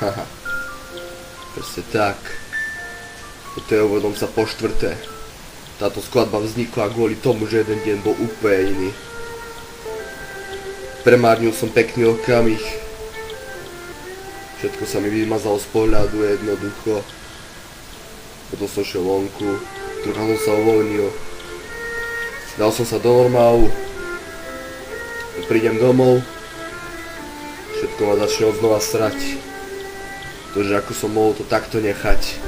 Haha. Proste tak. Toto je úvodom sa po štvrté. Táto skladba vznikla kvôli tomu, že jeden deň bol úplne iný. Premárnil som pekný okamih. Všetko sa mi vymazalo z pohľadu jednoducho. Potom som šiel vonku, trocha som sa uvoľnil. Dal som sa do normálu. Prídem domov. Všetko ma začne odznova srať. To, že ako som mohol to takto nechať.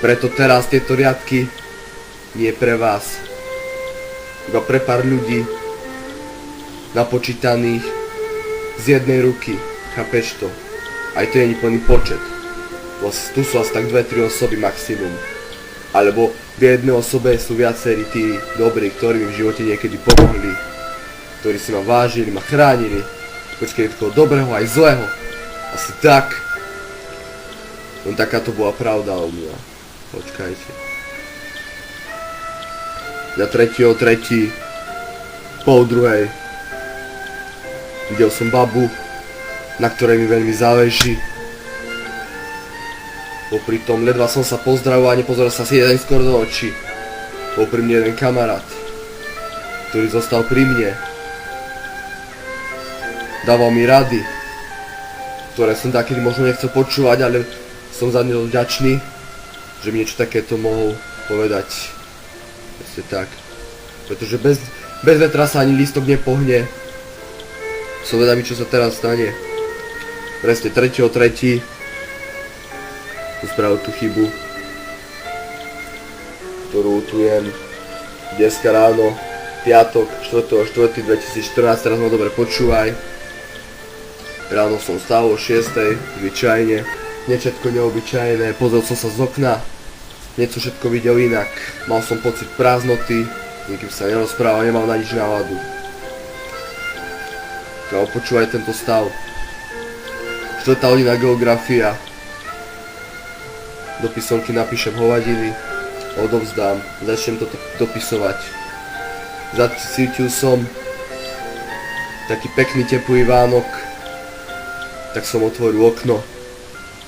Preto teraz tieto riadky nie pre vás. Iba pre pár ľudí napočítaných z jednej ruky. Chápeš to? Aj to je plný počet. Tu sú asi tak 2-3 osoby maximum. Alebo v jednej osobe sú viacerí tí dobrí, ktorí mi v živote niekedy pomohli. Ktorí si ma vážili, ma chránili. Počkej, toho dobrého aj zlého. Asi tak. Len taká to bola pravda o mňa. Počkajte. Na 3.3. pol druhej videl som babu, na ktorej mi veľmi záleží. Popri tom ledva som sa pozdravil a nepozeral sa si jeden skôr do očí. Bol pri mne jeden kamarát, ktorý zostal pri mne. Dával mi rady, ktoré som takedy možno nechcel počúvať, ale som za ne vďačný, že mi niečo takéto mohol povedať. Proste tak. Pretože bez vetra sa ani lístok nepohne. Som vedavý, čo sa teraz stane. Presne 3.3. som spravil tú chybu, ktorú utujem dneska ráno, piatok, 4.4.2014, teraz ma dobre počúvaj. Ráno som stál o 6.00, zvyčajne, hneď všetko neobyčajné, pozrel som sa z okna, hneď som všetko videl inak, mal som pocit prázdnoty, nikým sa nerozprával, nemal na nič náladu. Kámo, počúvaj tento stav. 4. hodina geografia. Do písomky napíšem hovadiny, odovzdám, začnem to dopisovať. Zacítil som taký pekný teplý Vánok, tak som otvoril okno.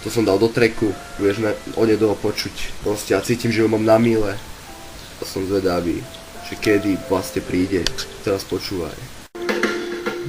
To som dal do treku, budeš onedlho počuť. Proste ja cítim, že ho mám na míle. A som zvedavý, že kedy vlastne príde. Teraz počúvaj.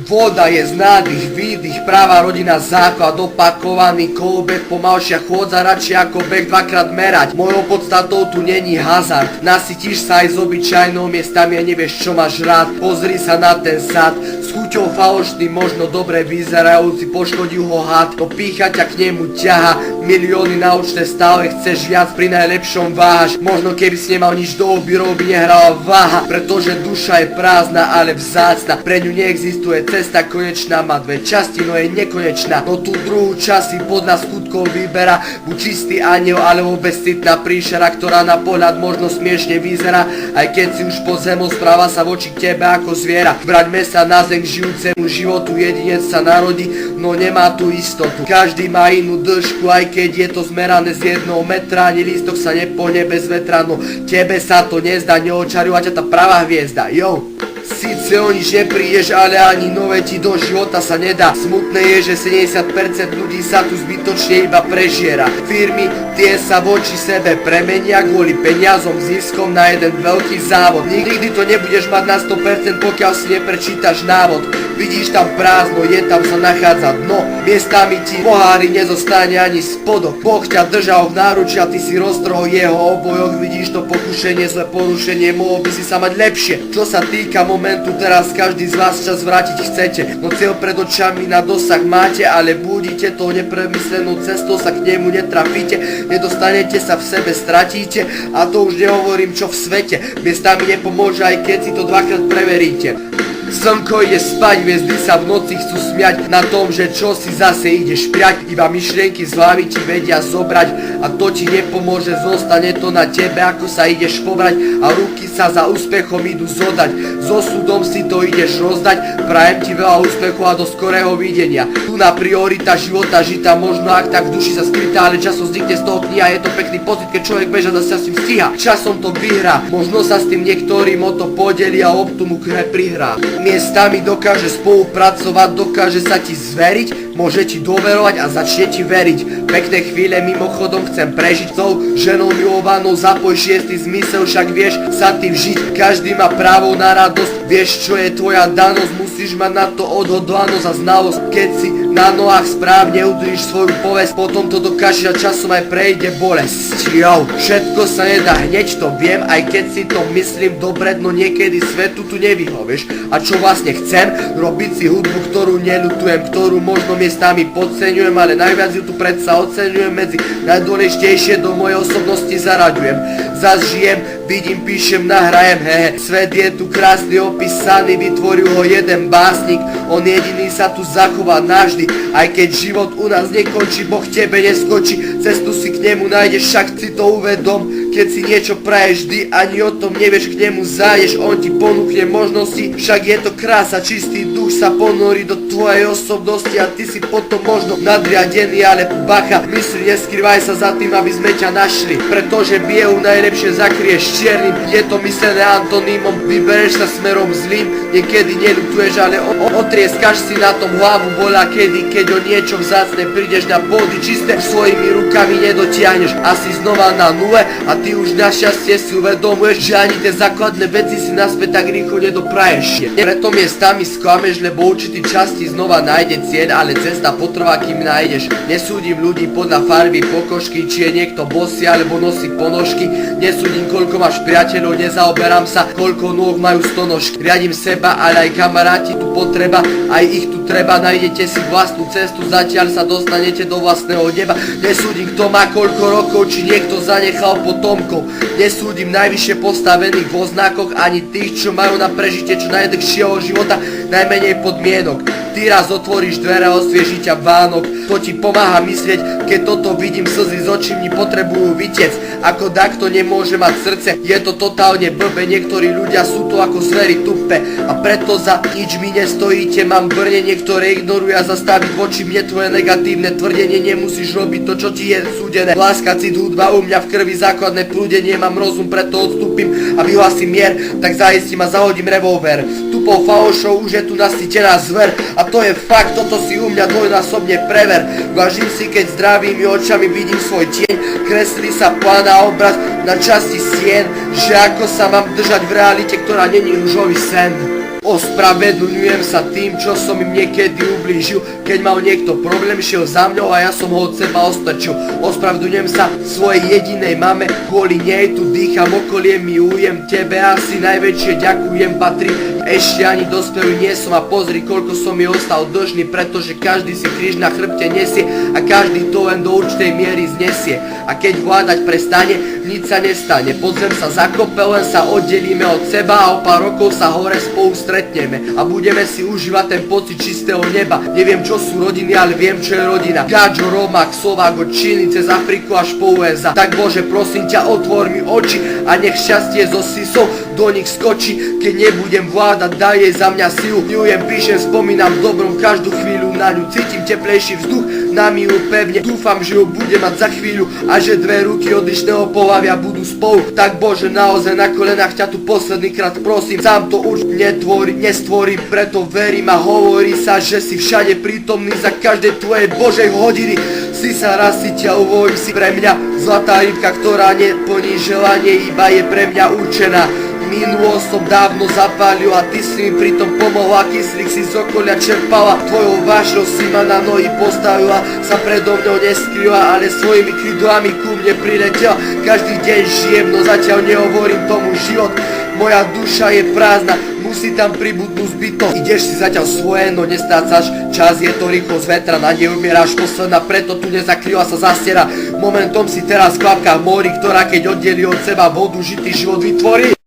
Voda je z nádych, výdych, práva rodina, základ, opakovaný kolobeh, pomalšia chôdza, radšej ako beh dvakrát merať. Mojou podstatou tu není hazard, nasytíš sa aj z obyčajnou miestami a nevieš čo máš rád. Pozri sa na ten sad, s chuťou falošný, možno dobre vyzerajúci, poškodil ho had. To pícha ťa k nemu ťaha, milióny na účte, stále chceš viac, pri najlepšom váhaš. Možno keby si nemal nič do obírov, by nehrala váha, pretože duša je prázdna, ale vzácna, pre ňu neexistuje cesta konečná, má dve časti, no je nekonečná. No tú druhú časť si podľa skutkov vyberá, buď čistý aniel, alebo bezcitná príšera, ktorá na pohľad možno smiešne vyzerá, aj keď si už pod zemou správa sa voči k tebe ako zviera. Vraťme sa na zem k žijúcemu životu, jedinec sa narodí, no nemá tú istotu. Každý má inú dĺžku, aj keď je to zmerané z 1 metra, ani lístok sa nepohne bez vetra, no tebe sa to nezdá, neočarila ťa tá pravá hviezda, jo. Síce o nič neprídeš, ale ani nové ti do života sa nedá. Smutné je, že 70% ľudí sa tu zbytočne iba prežiera. Firmy tie sa voči sebe premenia kvôli peniazom, ziskom na jeden veľký závod. Nikdy to nebudeš mať na 100%, pokiaľ si neprečítaš návod. Vidíš tam prázdno, je tam sa nachádza dno. Miestami ti pohári nezostane ani spodok. Boh ťa držal v náruči a ty si roztrhol jeho obojoch. Vidíš to pokušenie, zlé porušenie, mohol by si sa mať lepšie. Čo sa týka momentu, teraz každý z vás čas vrátiť chcete. No cieľ pred očami na dosah máte, ale budíte tou nepremyslenou cestou, sa k nemu netrafíte. Nedostanete sa v sebe, stratíte, a to už nehovorím čo v svete. Miestami nepomôže, aj keď si to dvakrát preveríte. Slnko ide spať, hviezdy sa v noci chcú smiať na tom, že čo si zase ideš priať. Iba myšlienky z hlavy ti vedia zobrať a to ti nepomôže, zostane to na tebe, ako sa ideš pobrať a ruky sa za úspechom idú zodať. So súdom si to ideš rozdať, prajem ti veľa úspechu a do skorého videnia. Tu na priorita života žita, možno ak tak v duši sa skrytá, ale časom vznikne z toho kniha, je to pekný pocit, keď človek beža zase sa s tým stíha. Časom to vyhrá, možno sa s tým niektorým o to podeli a optu mu hre prihrá. Miestami dokáže spolupracovať, dokáže sa ti zveriť, môže ti dôverovať a začne ti veriť. Pekné chvíle mimochodom chcem prežiť tou ženou milovanou, zapoj šiestý zmysel, však vieš sa tým žiť. Každý má právo na radosť, vieš čo je tvoja danosť, musíš mať na to odhodlanosť a znalosť. Keď si na nohách správne udržíš svoju povesť, potom to dokážeš a časom aj prejde bolesť. Jo, všetko sa nedá hneď, to viem, aj keď si to myslím dobre, no niekedy svetu tu nevyhovieš. A čo vlastne chcem? Robiť si hudbu, ktorú neľutujem, ktorú možno miestami podceňujem, ale najviac ju tu predsa oceňujem, medzi najdôležitejšie do mojej osobnosti zaraďujem. Zas žijem, vidím, píšem, nahrajem, hehe. Svet je tu krásny opísaný, vytvoril ho jeden básnik, on jediný sa tu zachová navždy. Aj keď život u nás nekončí, Boh tebe neskočí, cestu si k nemu nájdeš, však si to uvedom. Keď si niečo praješ, vždy ani o tom nevieš, k nemu zájdeš, on ti ponúkne možnosti, však je to krása, čistý duch sa ponorí do tvojej osobnosti a ty si potom možno nadriadený, ale bacha, mysli, neskrývaj sa za tým, aby sme ťa našli, pretože biehu najlepšie zakrieš čiernym, je to myslené antonymom, vybereš sa smerom zlým, niekedy neľutuješ, ale otrieskaš si na tom hlavu, bola kedy, keď o niečo vzácne prídeš na pôdy čisté, svojimi rukami nedotiahneš, asi znova na nule a ty už našťastie si uvedomuješ, že ani tie základné veci si naspäť tak rýchlo nedopraješ. Preto miestami sklameš, lebo určitý čas ti znova nájde cieľ, ale cesta potrvá, kým nájdeš. Nesúdim ľudí podľa farby pokožky, či je niekto bosý alebo nosí ponožky. Nesúdim, koľko máš priateľov, nezaoberám sa, koľko nôh majú stonožky. Riadím seba, ale aj kamaráti tu potreba, aj ich tu treba, nájdete si vlastnú cestu, zatiaľ sa dostanete do vlastného neba. Nesúdim, kto má koľko rokov, či niekto zanechal potomkov. Nesúdim najvyššie postavených vo znakoch, ani tých, čo majú na prežitie čo najdlhšieho života najmenej podmienok. Ty raz otvoríš dvere a osvieží ťa Vánok. To ti pomáha myslieť, keď toto vidím, slzy z očí mi potrebujú vytiec. Ako takto nemôže mať srdce, je to totálne blbe, niektorí ľudia sú to ako zvery tupe a preto za nič mi nestojíte, mám brnenie, ktoré ignoruje a zastaviť voči mne tvoje negatívne tvrdenie, nemusíš robiť to, čo ti je súdené. Láska, cit, hudba, u mňa v krvi základné prúdenie, mám rozum, preto odstúpim a vyhlasím mier, tak zaistím a zahodím revolver. Tupou falošou už je tu nasýtená zver a to je fakt, toto si u mňa dvojnásobne prever. Vážim si, keď zdravými očami vidím svoj tieň, kreslí sa plán a obraz na časti sien, že ako sa mám držať v realite, ktorá není ružový sen. Ospravedlňujem sa tým, čo som im niekedy ublížil, keď mal niekto problém, šiel za mňou a ja som ho od seba ostrčil. Ospravedlňujem sa svojej jedinej mame, kvôli nej tu dýcham, okolie milujem, tebe asi najväčšie ďakujem patrí. Ešte ani dospelý nie som a pozri, koľko som mi ostal dlžný, pretože každý si kríž na chrbte nesie a každý to len do určitej miery znesie. A keď vládať prestane, nič sa nestane, pod zem sa zakope, len sa oddelíme od seba a o pár rokov sa hore spolu stretneme a budeme si užívať ten pocit čistého neba. Neviem čo sú rodiny, ale viem čo je rodina. Gáčo, Romák, Slovák, od Číny cez Afriku až po USA. Tak Bože, prosím ťa, otvor mi oči a nech šťastie zo sisov do nich skočí, keď nebudem vládať, daj jej za mňa silu. Milujem, píšem, spomínam v dobrom každú chvíľu na ňu, cítim teplejší vzduch na milu pevne, dúfam, že ju bude mať za chvíľu a že dve ruky odlišného pohlavia budú spolu. Tak Bože, naozaj na kolenách ťa tu posledný krát prosím, sám to už nestvorí, preto verím a hovorí sa, že si všade prítomný za každej tvojej Božej hodiny. Si sa raz si ťa uvolím, si pre mňa zlatá rybka, ktorá neplní želanie, iba je pre mňa určená. Minulosť som dávno zapálil a ty si mi pritom pomohla, kyslík si z okolia čerpala, tvojou vášou si ma na nohy postavila, sa predo mňou neskrýva, ale svojimi krídlami ku mne priletela. Každý deň žijem, no zatiaľ nehovorím tomu život, moja duša je prázdna, musí tam pribudnúť zbytok. Ideš si zatiaľ svoje, no nestrácaš čas, je to rýchlosť vetra, na nej umieráš posledná, preto tu nezakrýva sa zastiera. Momentom si teraz kvapka v mori, ktorá keď oddelí od seba vodu, žitý život vytvorí.